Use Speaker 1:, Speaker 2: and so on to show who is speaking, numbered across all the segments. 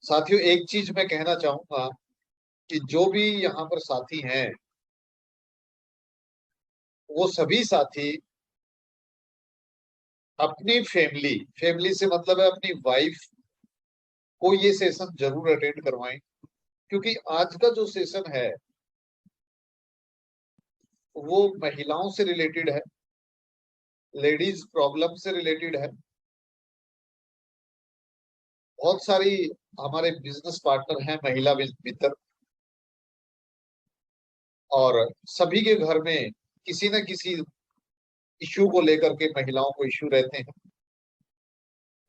Speaker 1: साथियों, एक चीज मैं कहना चाहूंगा कि जो भी यहाँ पर साथी हैं, वो सभी साथी अपनी फैमिली फैमिली से मतलब है अपनी वाइफ को ये सेशन जरूर अटेंड करवाएं। क्योंकि आज का जो सेशन है वो महिलाओं से रिलेटेड है, लेडीज प्रॉब्लम से रिलेटेड है। बहुत सारी हमारे बिजनेस पार्टनर हैं महिला मित्र, और सभी के घर में किसी न किसी इश्यू को लेकर के महिलाओं को इश्यू रहते हैं।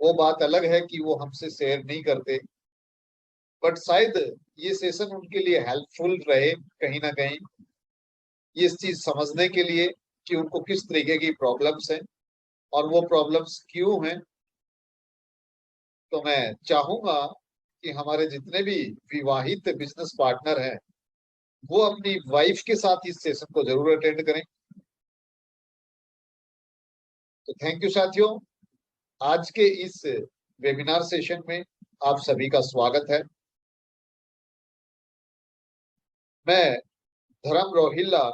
Speaker 1: वो बात अलग है कि वो हमसे शेयर नहीं करते, बट शायद ये सेशन उनके लिए हेल्पफुल रहे कहीं ना कहीं, ये चीज समझने के लिए कि उनको किस तरीके की प्रॉब्लम्स हैं और वो प्रॉब्लम्स क्यों हैं। तो मैं चाहूंगा कि हमारे जितने भी विवाहित बिजनेस पार्टनर हैं वो अपनी वाइफ के साथ इस सेशन को जरूर अटेंड करें। तो थैंक यू साथियों, आज के इस वेबिनार सेशन में आप सभी का स्वागत है। मैं धर्म रोहिल्ला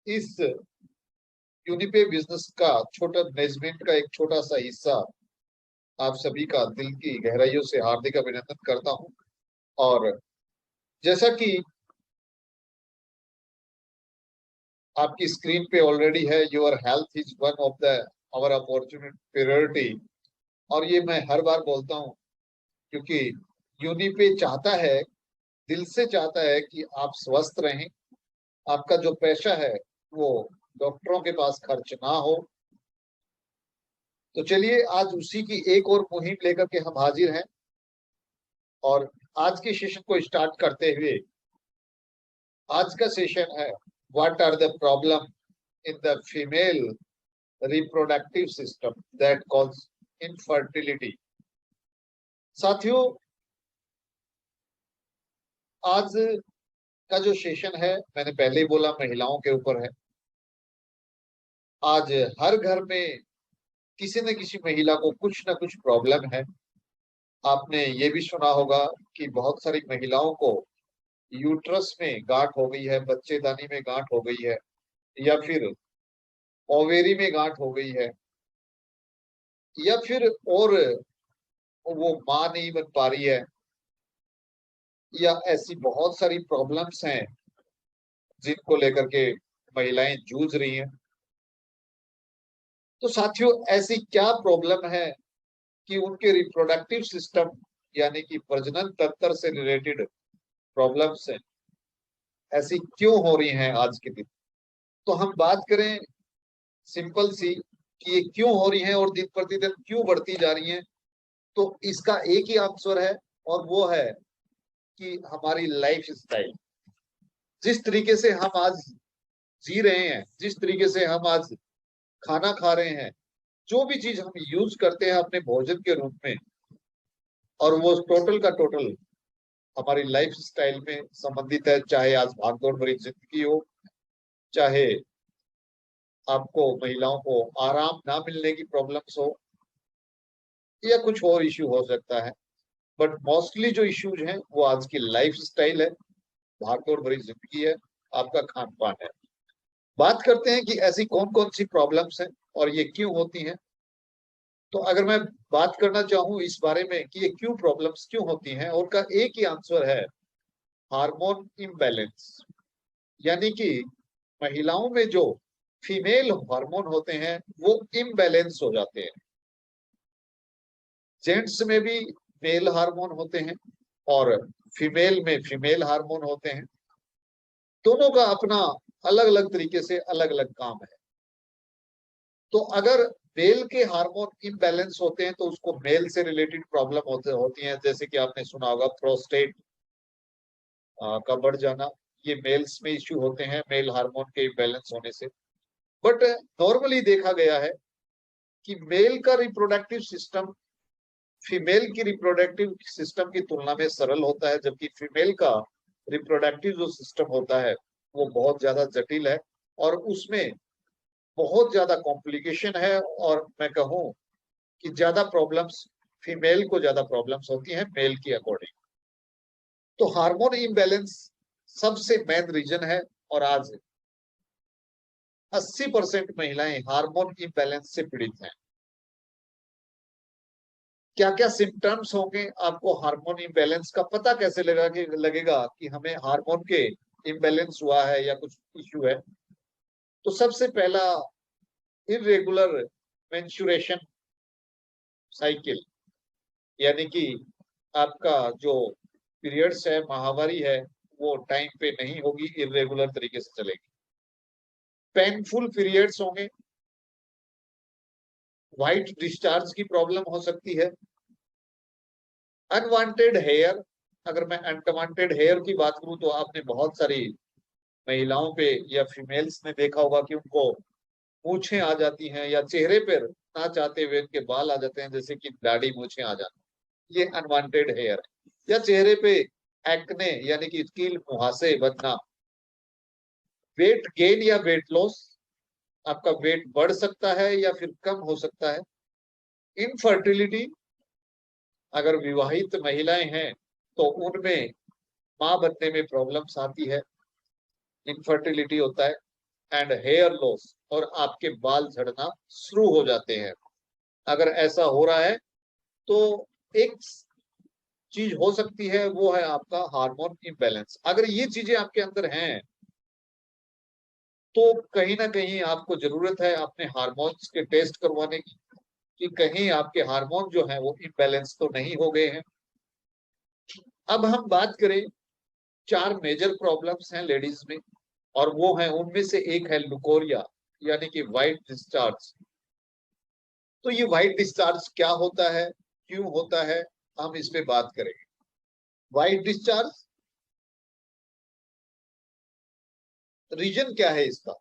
Speaker 1: इस यूनिपे बिजनेस का छोटा मैनेजमेंट का एक छोटा सा हिस्सा आप सभी का दिल की गहराइयों से हार्दिक अभिनंदन करता हूं। और जैसा कि आपकी स्क्रीन पे ऑलरेडी है, your health is one of the our opportunity priority. और ये मैं हर बार बोलता हूं क्योंकि यूनिपे चाहता है, दिल से चाहता है कि आप स्वस्थ रहें, आपका जो पैसा है वो डॉक्टरों के पास खर्च ना हो। तो चलिए आज उसी की एक और मुहिम लेकर के हम हाजिर हैं और आज के सेशन को स्टार्ट करते हुए आज का सेशन है, what are the problem in the female reproductive system that cause infertility. साथियों, आज का जो सेशन है मैंने पहले ही बोला महिलाओं के ऊपर है। आज हर घर में किसी न किसी महिला को कुछ ना कुछ प्रॉब्लम है। आपने ये भी सुना होगा कि बहुत सारी महिलाओं को यूट्रस में गांठ हो गई है, बच्चेदानी में गांठ हो गई है, या फिर ओवेरी में गांठ हो गई है, या फिर और वो मां नहीं बन पा रही है, या ऐसी बहुत सारी प्रॉब्लम्स हैं जिनको लेकर के महिलाएं जूझ रही हैं। तो साथियों, ऐसी क्या प्रॉब्लम है कि उनके रिप्रोडक्टिव सिस्टम यानी कि प्रजनन तंत्र से रिलेटेड प्रॉब्लम्स हैं, ऐसी क्यों हो रही हैं आज के दिन। तो हम बात करें सिंपल सी कि ये क्यों हो रही हैं और दिन प्रतिदिन क्यों बढ़ती जा रही हैं, तो इसका एक ही आंसर है, और वो है कि हमारी लाइफ स्टाइल, जिस तरीके से हम आज जी रहे हैं, जिस तरीके से हम आज खाना खा रहे हैं, जो भी चीज हम यूज करते हैं अपने भोजन के रूप में, और वो टोटल का टोटल हमारी लाइफ स्टाइल में संबंधित है। चाहे आज भागदौड़ भरी जिंदगी हो, चाहे आपको महिलाओं को आराम ना मिलने की प्रॉब्लम्स हो, या कुछ और इश्यू हो सकता है, बट मोस्टली जो इश्यूज हैं वो आज की लाइफ स्टाइल है, भागदौड़ भरी जिंदगी है, आपका खान पान है। बात करते हैं कि ऐसी कौन कौन सी प्रॉब्लम्स हैं और ये क्यों होती हैं। तो अगर मैं बात करना चाहूँ इस बारे में कि ये क्यों प्रॉब्लम्स क्यों होती हैं, और का एक ही आंसर है, हार्मोन इम्बैलेंस। यानी कि महिलाओं में जो फीमेल हार्मोन होते हैं वो इम्बैलेंस हो जाते हैं। जेंट्स में भी मेल हार्मोन होते हैं और फीमेल में फीमेल हार्मोन होते हैं। दोनों का अपना अलग अलग तरीके से अलग अलग काम है। तो अगर मेल के हार्मोन इम्बैलेंस होते हैं तो उसको मेल से रिलेटेड प्रॉब्लम होती हैं, जैसे कि आपने सुना होगा प्रोस्टेट का बढ़ जाना। ये मेल्स में इश्यू होते हैं मेल हार्मोन के इम्बैलेंस होने से। बट नॉर्मली देखा गया है कि मेल का रिप्रोडक्टिव सिस्टम फीमेल की रिप्रोडक्टिव सिस्टम की तुलना में सरल होता है, जबकि फीमेल का रिप्रोडक्टिव जो सिस्टम होता है वो बहुत ज्यादा जटिल है, और उसमें बहुत ज्यादा कॉम्प्लिकेशन है। और मैं कहूँ कि ज्यादा प्रॉब्लम्स फीमेल को ज्यादा प्रॉब्लम्स होती हैं मेल की अकॉर्डिंग। तो हार्मोन इम्बैलेंस सबसे मेन रीजन है। और आज 80% महिलाएं हार्मोन इम्बैलेंस से पीड़ित हैं। क्या क्या सिम्टम्स होंगे, आपको हार्मोन इम्बैलेंस का पता कैसे लगेगा कि हमें हार्मोन के इम्बैलेंस हुआ है या कुछ इश्यू है। तो सबसे पहला, इरेगुलर मेंस्ट्रुएशन साइकिल, यानी कि आपका जो पीरियड्स है, माहवारी है, वो टाइम पे नहीं होगी, इरेगुलर तरीके से चलेगी। पेनफुल पीरियड्स होंगे, व्हाइट डिस्चार्ज की प्रॉब्लम हो सकती है, अनवांटेड हेयर। अगर मैं अनवांटेड हेयर की बात करूं तो आपने बहुत सारी महिलाओं पे या फीमेल्स ने देखा होगा कि उनको मूछें आ जाती हैं, या चेहरे पर ना चाहते हुए उनके बाल आ जाते हैं, जैसे कि दाढ़ी मूछें आ जाती, ये अनवांटेड हेयर है। या चेहरे पे एक्ने यानी कि कील मुहासे बनना, वेट गेन या वेट लॉस, आपका वेट बढ़ सकता है या फिर कम हो सकता है। इनफर्टिलिटी, अगर विवाहित महिलाएं हैं तो उनमें मां बनने में प्रॉब्लम्स आती है, इनफर्टिलिटी होता है। एंड हेयर लॉस, और आपके बाल झड़ना शुरू हो जाते हैं। अगर ऐसा हो रहा है तो एक चीज हो सकती है, वो है आपका हार्मोन इम्बैलेंस। अगर ये चीजें आपके अंदर हैं तो कहीं ना कहीं आपको जरूरत है अपने हार्मोन्स के टेस्ट करवाने की, कि कहीं आपके हार्मोन जो है वो इम्बैलेंस तो नहीं हो गए हैं। अब हम बात करें, 4 मेजर प्रॉब्लम्स हैं लेडीज में, और वो है, उनमें से एक है लुकोरिया, यानी कि व्हाइट डिस्चार्ज। तो ये व्हाइट डिस्चार्ज क्या होता है, क्यों होता है, हम इस पे बात करेंगे। व्हाइट डिस्चार्ज रीजन क्या है इसका।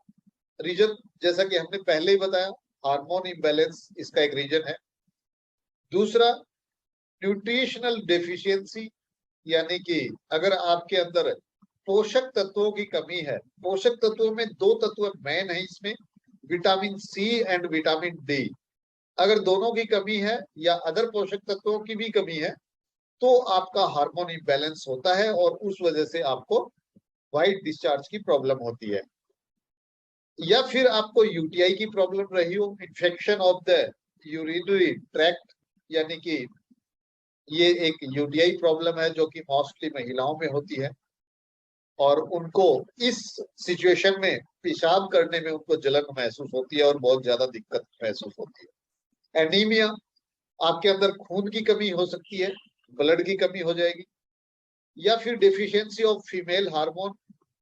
Speaker 1: रीजन, जैसा कि हमने पहले ही बताया, हार्मोन इम्बैलेंस इसका एक रीजन है। दूसरा, न्यूट्रिशनल डेफिशिएंसी, यानी कि अगर आपके अंदर पोषक तत्वों की कमी है। पोषक तत्वों में 2 तत्व मेन है इसमें, vitamin C and vitamin D. अगर दोनों की कमी है या अदर पोषक तत्वों की भी कमी है तो आपका हार्मोन इम्बैलेंस होता है, और उस वजह से आपको व्हाइट डिस्चार्ज की प्रॉब्लम होती है। या फिर आपको यूटीआई की प्रॉब्लम रही हो, infection of the urinary tract, यानी कि ये एक यूटीआई प्रॉब्लम है जो कि मोस्टली महिलाओं में होती है, और उनको इस सिचुएशन में पेशाब करने में उनको जलन महसूस होती है और बहुत ज्यादा दिक्कत महसूस होती है। एनीमिया, आपके अंदर खून की कमी हो सकती है, ब्लड की कमी हो जाएगी। या फिर डेफिशिएंसी ऑफ फीमेल हार्मोन,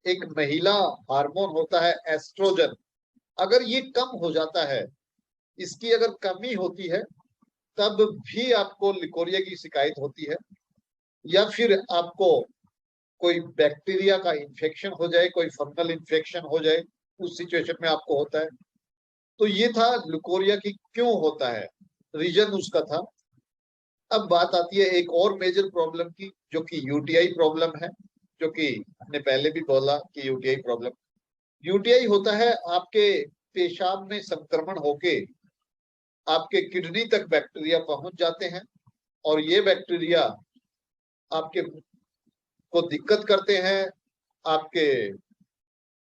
Speaker 1: एक महिला हार्मोन होता है एस्ट्रोजन, अगर ये कम हो जाता है, इसकी अगर कमी होती है, तब भी आपको लिकोरिया की शिकायत होती है। या फिर आपको कोई बैक्टीरिया का इन्फेक्शन हो जाए, कोई फंगल इन्फेक्शन हो जाए, उस सिचुएशन में आपको होता है। तो ये था लिकोरिया की क्यों होता है, रीजन उसका था। अब बात आती है एक और मेजर प्रॉब्लम की, जो कि यूटीआई प्रॉब्लम है, जो कि हमने पहले भी बोला कि यूटीआई प्रॉब्लम। यूटीआई होता है आपके पेशाब में संक्रमण होके आपके किडनी तक बैक्टीरिया पहुंच जाते हैं, और ये बैक्टीरिया आपके को दिक्कत करते हैं। आपके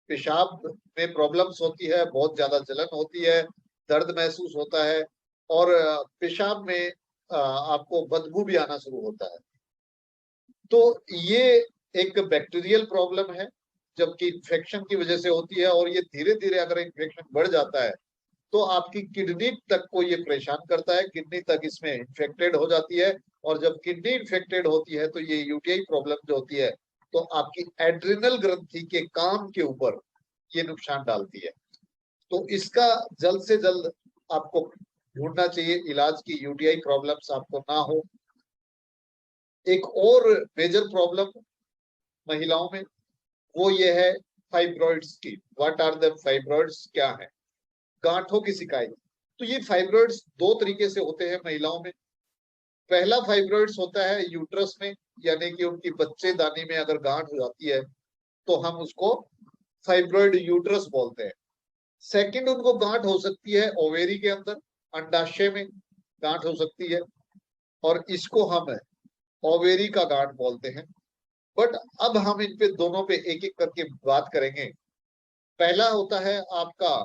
Speaker 1: पेशाब में प्रॉब्लम्स होती है, बहुत ज्यादा जलन होती है, दर्द महसूस होता है, और पेशाब में आपको बदबू भी आना शुरू होता है। तो ये एक बैक्टीरियल प्रॉब्लम है, जबकि इन्फेक्शन की वजह से होती है, और ये धीरे धीरे अगर इन्फेक्शन बढ़ जाता है तो आपकी किडनी तक को ये परेशान करता है, किडनी तक इसमें इन्फेक्टेड हो जाती है। और जब किडनी इन्फेक्टेड होती है तो ये यूटीआई प्रॉब्लम जो होती है, तो आपकी एड्रिनल ग्रंथि के काम के ऊपर ये नुकसान डालती है। तो इसका जल्द से जल्द आपको ढूंढना चाहिए इलाज की, यूटीआई प्रॉब्लम्स आपको ना हो। एक और मेजर प्रॉब्लम महिलाओं में, वो ये है फाइब्रॉइड्स की। व्हाट आर द फाइब्रॉइड्स, क्या है, गांठों की शिकायत। तो ये फाइब्रॉइड्स 2 तरीके से होते हैं महिलाओं में। पहला फाइब्रॉइड्स होता है यूट्रस में, यानी कि उनकी बच्चेदानी में अगर गांठ हो जाती है तो हम उसको फाइब्रॉइड यूट्रस बोलते हैं। सेकंड, उनको गांठ हो सकती है ओवेरी के अंदर, अंडाशय में गांठ हो सकती है, और इसको हम ओवेरी का गांठ बोलते हैं। बट अब हम इन पे दोनों पे एक एक करके बात करेंगे। पहला होता है आपका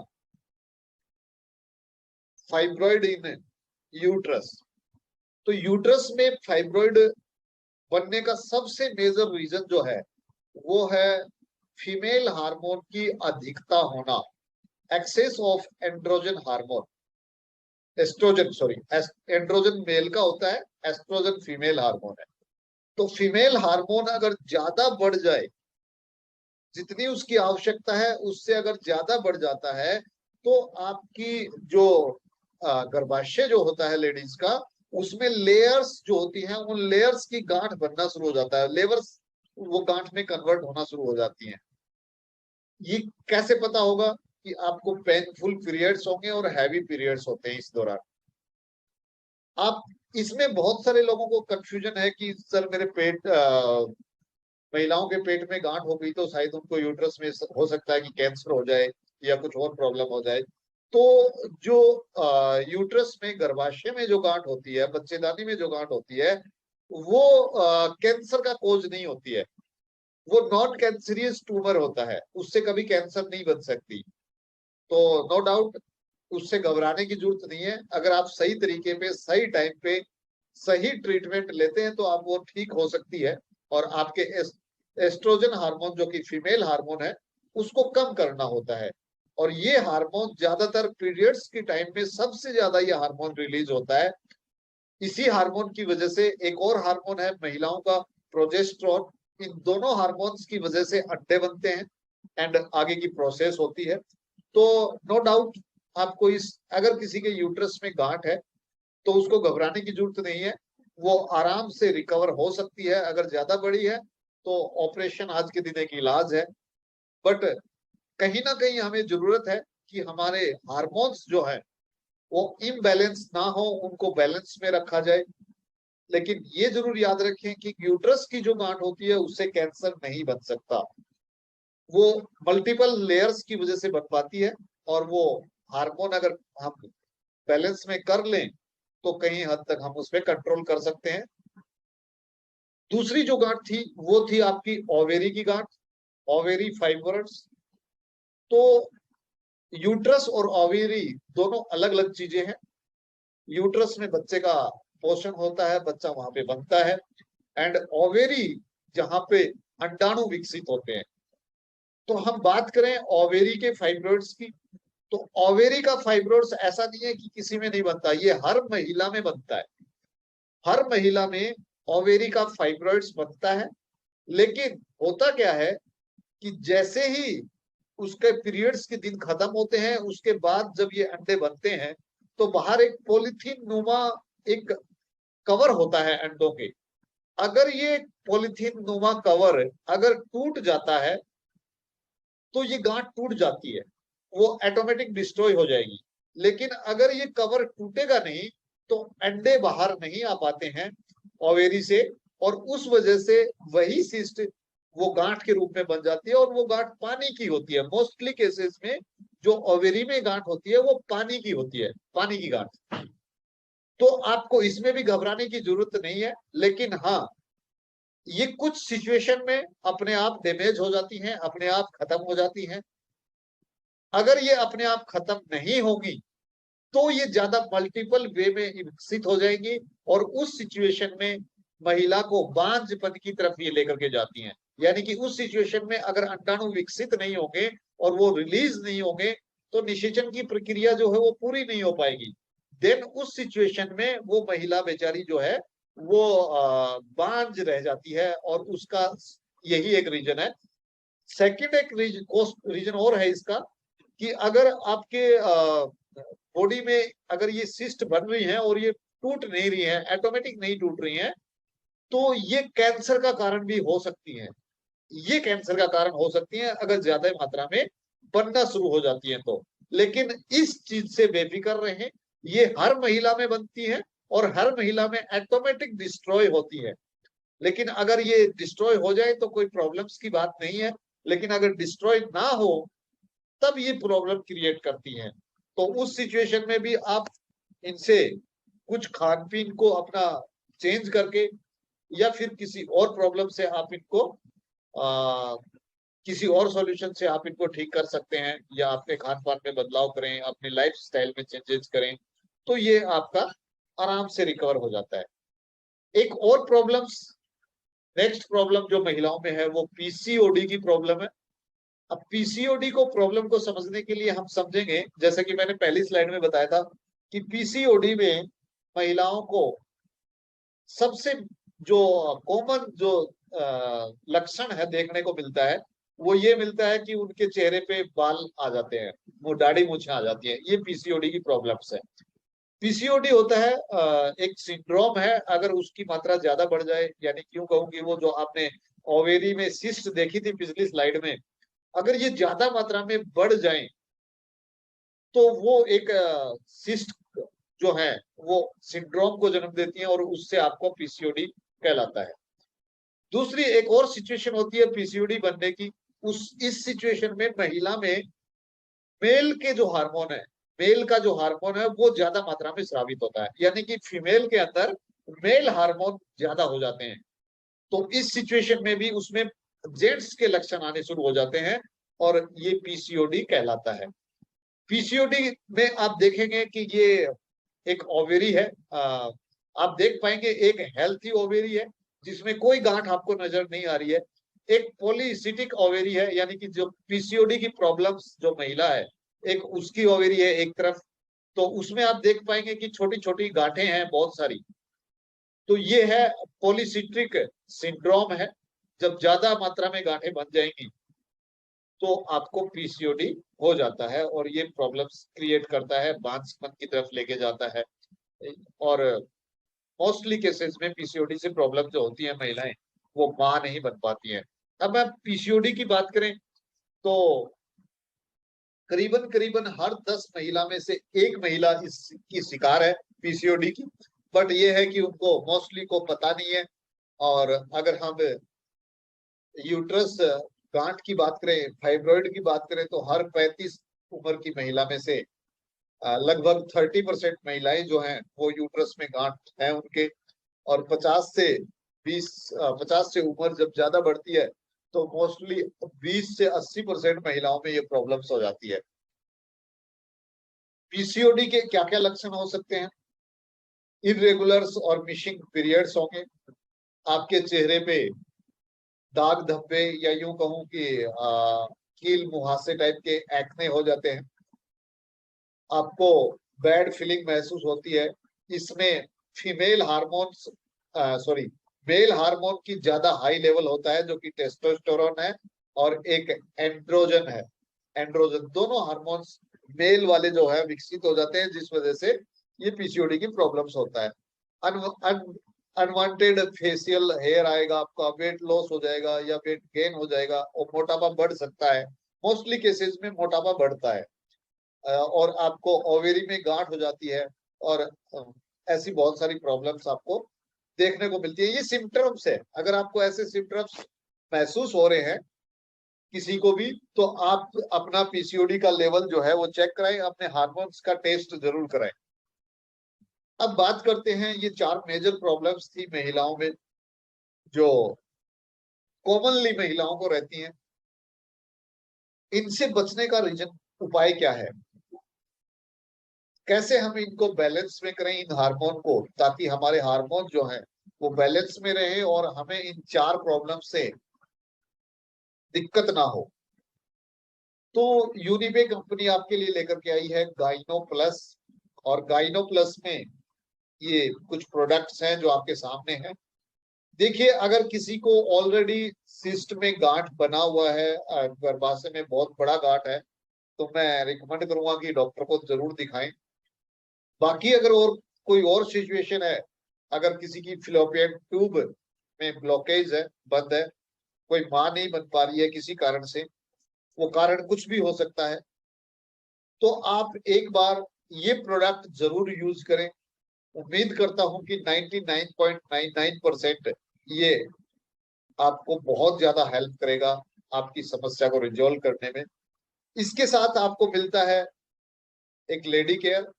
Speaker 1: फाइब्रॉइड इन यूट्रस। तो यूट्रस में फाइब्रॉइड बनने का सबसे मेजर रीजन जो है वो है फीमेल हार्मोन की अधिकता होना, excess of androgen hormone. Oestrogen, sorry, androgen male का होता है, एस्ट्रोजन फीमेल हार्मोन है। तो फीमेल हार्मोन अगर ज्यादा बढ़ जाए, जितनी उसकी आवश्यकता है उससे अगर ज्यादा बढ़ जाता है, तो आपकी जो गर्भाशय जो होता है लेडीज का, उसमें लेयर्स जो होती हैं, उन लेयर्स की गांठ बनना शुरू हो जाता है, लेवर्स वो गांठ में कन्वर्ट होना शुरू हो जाती हैं। ये कैसे पता होगा? कि आपको पेनफुल पीरियड्स होंगे और हैवी पीरियड्स होते हैं इस दौरान। आप इसमें बहुत सारे लोगों को कंफ्यूजन है कि सर मेरे पेट महिलाओं के पेट में गांठ हो गई तो शायद उनको यूट्रस में हो सकता है कि कैंसर हो जाए या कुछ और प्रॉब्लम हो जाए। तो जो यूट्रस में गर्भाशय में जो गांठ होती है, बच्चेदानी में जो गांठ होती है, वो कैंसर का कोज नहीं होती है। वो नॉन कैंसरियस ट्यूमर होता है, उससे कभी कैंसर नहीं बन सकती। तो नो डाउट उससे घबराने की जरूरत नहीं है। अगर आप सही तरीके पे सही टाइम पे सही ट्रीटमेंट लेते हैं तो आप वो ठीक हो सकती है। और आपके एस्ट्रोजन हार्मोन जो कि फीमेल हार्मोन है, उसको कम करना होता है। और ये हार्मोन ज्यादातर पीरियड्स के टाइम में सबसे ज्यादा ये हार्मोन रिलीज होता है। इसी हार्मोन की वजह से एक और हार्मोन है महिलाओं का, प्रोजेस्टेरोन। इन दोनों हार्मोन्स की वजह से अंडे बनते हैं एंड आगे की प्रोसेस होती है। तो नो डाउट आपको इस, अगर किसी के यूट्रस में गांठ है तो उसको घबराने की जरूरत नहीं है, वो आराम से रिकवर हो सकती है। अगर ज्यादा बड़ी है तो ऑपरेशन आज के दिन एक इलाज है। बट कहीं ना कहीं हमें जरूरत है कि हमारे हार्मोन्स जो है वो इम्बैलेंस ना हो, उनको बैलेंस में रखा जाए। लेकिन ये जरूर याद रखें कि यूट्रस की जो गांठ होती है उससे कैंसर नहीं बन सकता। वो मल्टीपल लेयर्स की वजह से बन पाती है। और वो हार्मोन अगर हम बैलेंस में कर लें तो कहीं हद तक हम उस पर कंट्रोल कर सकते हैं। दूसरी जो गांठ थी वो थी आपकी ओवेरी की गांठ, ओवेरी फाइब्रॉइड्स। तो यूट्रस और ओवेरी दोनों अलग अलग चीजें हैं। यूट्रस में बच्चे का पोषण होता है, बच्चा वहां पे बनता है। एंड ओवेरी जहां पे अंडाणु विकसित होते हैं। तो हम बात करें ओवेरी के फाइब्रॉइड्स की, तो ओवेरी का फाइब्रॉइड्स ऐसा नहीं है कि किसी में नहीं बनता, ये हर महिला में बनता है। हर महिला में ओवेरी का फाइब्रॉइड्स बनता है। लेकिन होता क्या है कि जैसे ही उसके पीरियड्स के दिन खत्म होते हैं, उसके बाद जब ये अंडे बनते हैं तो बाहर एक पॉलिथीन नुमा एक कवर होता है अंडों के। अगर ये पॉलिथीन नुमा कवर अगर टूट जाता है तो ये गांठ टूट जाती है, वो ऑटोमेटिक डिस्ट्रॉय हो जाएगी। लेकिन अगर ये कवर टूटेगा नहीं तो अंडे बाहर नहीं आ पाते हैं ओवेरी से, और उस वजह से वही सिस्ट वो गांठ के रूप में बन जाती है। और वो गांठ पानी की होती है। मोस्टली केसेस में जो ओवेरी में गांठ होती है वो पानी की होती है, पानी की गांठ। तो आपको इसमें भी घबराने की जरूरत नहीं है। लेकिन हाँ, ये कुछ सिचुएशन में अपने आप डैमेज हो जाती हैं, अपने आप खत्म हो जाती हैं। अगर ये अपने आप खत्म नहीं होगी तो ये ज्यादा मल्टीपल वे में विकसित हो जाएंगी, और उस सिचुएशन में महिला को बांझपन की तरफ ये लेकर के जाती हैं। यानी कि उस सिचुएशन में अगर अंडाणु विकसित नहीं होंगे और वो रिलीज नहीं होंगे तो निषेचन की प्रक्रिया जो है वो पूरी नहीं हो पाएगी। देन उस सिचुएशन में वो महिला बेचारी जो है वो बांझ रह जाती है, और उसका यही एक रीजन है। सेकंड एक रीजन और है इसका, कि अगर आपके बॉडी में अगर ये सिस्ट बन रही है और ये टूट नहीं रही है, ऑटोमेटिक नहीं टूट रही है, तो ये कैंसर का कारण भी हो सकती है। ये कैंसर का कारण हो सकती है अगर ज्यादा मात्रा में बनना शुरू हो जाती है तो। लेकिन इस चीज से बेफिक्र रहें, ये हर महिला में बनती है और हर महिला में ऑटोमेटिक डिस्ट्रॉय होती है। लेकिन अगर ये डिस्ट्रॉय हो जाए तो कोई प्रॉब्लम्स की बात नहीं है। लेकिन अगर डिस्ट्रॉय ना हो तब ये प्रॉब्लम क्रिएट करती हैं। तो उस सिचुएशन में भी आप इनसे कुछ खान पीन को अपना चेंज करके या फिर किसी और प्रॉब्लम से आप इनको किसी और सॉल्यूशन से आप इनको ठीक कर सकते हैं, या अपने खान पान में बदलाव करें, अपने लाइफ स्टाइल में चेंजेस करें, तो ये आपका आराम से रिकवर हो जाता है। एक और प्रॉब्लम्स, नेक्स्ट प्रॉब्लम जो महिलाओं में है वो पीसीओडी की प्रॉब्लम है। अब पीसीओडी को प्रॉब्लम को समझने के लिए हम समझेंगे, जैसा कि मैंने पहली स्लाइड में बताया था कि पीसीओडी में महिलाओं को सबसे जो कॉमन जो लक्षण है देखने को मिलता है, वो ये मिलता है कि उनके चेहरे पे बाल आ जाते हैं, वो दाढ़ी मूछें आ जाती हैं। ये पीसीओडी की प्रॉब्लम्स है। पीसीओडी होता है एक सिंड्रोम है, अगर उसकी मात्रा ज्यादा बढ़ जाए, यानी क्यों कहूंगी, वो जो आपने ओवेरी में सिस्ट देखी थी पिछली स्लाइड में, अगर ये ज्यादा मात्रा में बढ़ जाए तो वो एक सिस्ट जो है वो सिंड्रोम को जन्म देती है, और उससे आपको पीसीओडी कहलाता है। दूसरी एक और सिचुएशन होती है पीसीओडी बनने की, उस इस सिचुएशन में महिला में मेल के जो हार्मोन है, मेल का जो हार्मोन है वो ज्यादा मात्रा में स्रावित होता है, यानी कि फीमेल के अंदर मेल हार्मोन ज्यादा हो जाते हैं। तो इस सिचुएशन में भी उसमें जेंट्स के लक्षण आने शुरू हो जाते हैं, और ये पीसीओडी कहलाता है। पीसीओडी में आप देखेंगे कि ये एक ओवेरी है, आप देख पाएंगे एक हेल्थी ओवेरी है जिसमें कोई गांठ आपको नजर नहीं आ रही है। एक पॉलीसिस्टिक ओवेरी है, यानी कि जो पीसीओडी की प्रॉब्लम्स जो महिला है, एक उसकी ओवेरी है एक तरफ, तो उसमें आप देख पाएंगे कि छोटी छोटी गांठें हैं बहुत सारी। तो ये है पॉलीसिस्टिक सिंड्रोम है। जब ज्यादा मात्रा में गांठें बन जाएंगी तो आपको पीसीओडी हो जाता है, और ये प्रॉब्लम्स क्रिएट करता है, बांझपन की तरफ लेके जाता है। और मोस्टली केसेस में पीसीओडी से प्रॉब्लम जो होती है महिलाएं, वो मां नहीं बन पाती हैं। अब आप पीसीओडी की बात करें तो करीबन करीबन हर 10 महिला में से एक महिला इसकी शिकार है पीसीओडी की। बट ये है कि उनको मोस्टली को पता नहीं है। और अगर हम यूट्रस गांठ की बात करें, फाइब्रॉइड की बात करें, तो हर 35 उम्र की महिला में से लगभग 30% महिलाएं जो हैं वो यूट्रस में गांठ है उनके। और 50 से उम्र जब ज्यादा बढ़ती है तो मोस्टली 20 से 80% महिलाओं में ये प्रॉब्लम्स हो जाती है। पीसीओडी के क्या क्या लक्षण हो सकते हैं? इरेगुलर्स और मिसिंग पीरियड्स होंगे, आपके चेहरे पे दाग धब्बे, या यूं कहूं कि कील मुहासे टाइप के एक्ने हो जाते हैं। आपको बैड फीलिंग महसूस होती है। इसमें female hormones sorry male hormone की ज्यादा हाई लेवल होता है, जो कि टेस्टोस्टेरोन है, और एक एंड्रोजन है। एंड्रोजन दोनों हार्मोन्स मेल वाले जो है विकसित हो जाते हैं, जिस वजह से ये पीसीओडी की प्रॉब्लम्स होता है। अनवांटेड फेशियल हेयर आएगा, आपका वेट लॉस हो जाएगा या वेट गेन हो जाएगा, और मोटापा बढ़ सकता है। मोस्टली केसेस में मोटापा बढ़ता है। और आपको ओवेरी में गांठ हो जाती है, और ऐसी बहुत सारी प्रॉब्लम्स आपको देखने को मिलती है। ये सिम्टम्स है। अगर आपको ऐसे सिम्टम्स महसूस हो रहे हैं किसी को भी, तो आप अपना पीसीओडी का लेवल जो है वो चेक कराएं, अपने हार्मोन्स का टेस्ट जरूर कराएं। अब बात करते हैं, ये 4 मेजर प्रॉब्लम्स थी महिलाओं में जो कॉमनली महिलाओं को रहती हैं। इनसे बचने का रीजन उपाय क्या है? कैसे हम इनको बैलेंस में करें इन हार्मोन को, ताकि हमारे हार्मोन जो हैं वो बैलेंस में रहे और हमें इन 4 प्रॉब्लम से दिक्कत ना हो। तो यूनिबे कंपनी आपके लिए लेकर के आई है गाइनो प्लस, और गाइनो प्लस में ये कुछ प्रोडक्ट्स हैं जो आपके सामने हैं। देखिए, अगर किसी को ऑलरेडी सिस्ट में गांठ बना हुआ है, गर्भाशय में बहुत बड़ा गांठ है, तो मैं रिकमेंड करूंगा कि डॉक्टर को जरूर दिखाएं। बाकी अगर और कोई और सिचुएशन है, अगर किसी की फिलोपियन ट्यूब में ब्लॉकेज है, बंद है, कोई मां नहीं बन पा रही है किसी कारण से, वो कारण कुछ भी हो सकता है, तो आप एक बार ये प्रोडक्ट जरूर यूज करें। उम्मीद करता हूं कि 99.99% ये आपको बहुत ज्यादा हेल्प करेगा आपकी समस्या को रिजॉल्व करने में। इसके साथ आपको मिलता है एक लेडी केयर,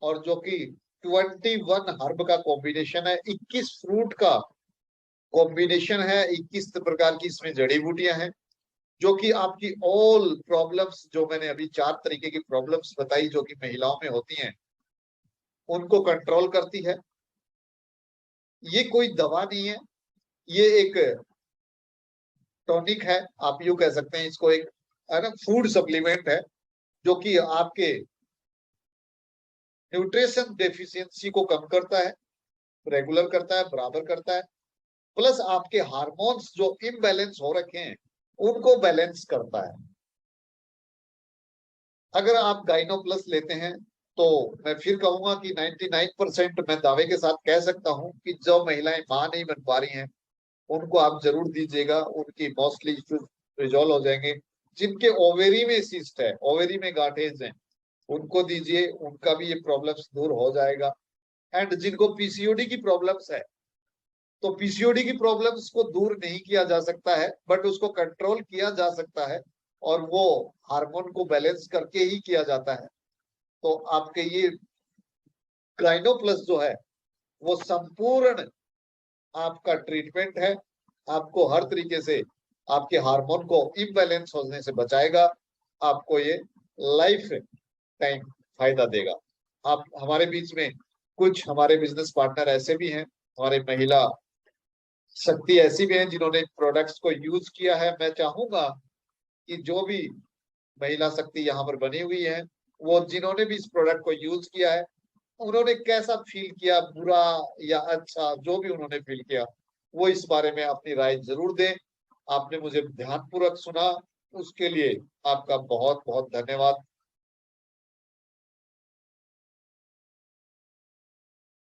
Speaker 1: और जो कि 21 हर्ब का कॉम्बिनेशन है, 21 फ्रूट का कॉम्बिनेशन है, 21 प्रकार की इसमें जड़ी बूटियां हैं जो कि आपकी ऑल प्रॉब्लम्स, जो मैंने अभी 4 तरीके की प्रॉब्लम्स बताई जो कि महिलाओं में होती हैं, उनको कंट्रोल करती है। ये कोई दवा नहीं है, ये एक टॉनिक है, आप यूं कह सकते हैं इसको, एक है ना फूड सप्लीमेंट है जो कि आपके न्यूट्रिशन डेफिशिएंसी को कम करता है, रेगुलर करता है, बराबर करता है, प्लस आपके हार्मोन्स जो इम्बैलेंस हो रखे हैं उनको बैलेंस करता है। अगर आप गाइनो प्लस लेते हैं तो मैं फिर कहूंगा कि 99% मैं दावे के साथ कह सकता हूं कि जो महिलाएं मां नहीं बन पा रही हैं उनको आप जरूर दीजिएगा, उनकी मोस्टली इश्यूज रिजॉल्व हो जाएंगे। जिनके ओवेरी में सिस्ट है, ओवेरी में गांठेज हैं, उनको दीजिए, उनका भी ये प्रॉब्लम्स दूर हो जाएगा। एंड जिनको पीसीओडी की प्रॉब्लम्स है, तो पीसीओडी की प्रॉब्लम्स को दूर नहीं किया जा सकता है बट उसको कंट्रोल किया जा सकता है, और वो हार्मोन को बैलेंस करके ही किया जाता है। तो आपके ये गाइनो प्लस जो है वो संपूर्ण आपका ट्रीटमेंट है, आपको हर तरीके से आपके हार्मोन को इम्बैलेंस होने से बचाएगा, आपको ये लाइफ टाइम फायदा देगा। आप हमारे बीच में कुछ हमारे बिजनेस पार्टनर ऐसे भी हैं, हमारे महिला शक्ति ऐसी भी हैं जिन्होंने प्रोडक्ट्स को यूज किया है। मैं चाहूंगा कि जो भी महिला शक्ति यहाँ पर बनी हुई है, वो जिन्होंने भी इस प्रोडक्ट को यूज किया है, उन्होंने कैसा फील किया, बुरा या अच्छा, जो भी उन्होंने फील किया, वो इस बारे में अपनी राय जरूर दें। आपने मुझे ध्यानपूर्वक सुना, उसके लिए आपका बहुत बहुत धन्यवाद।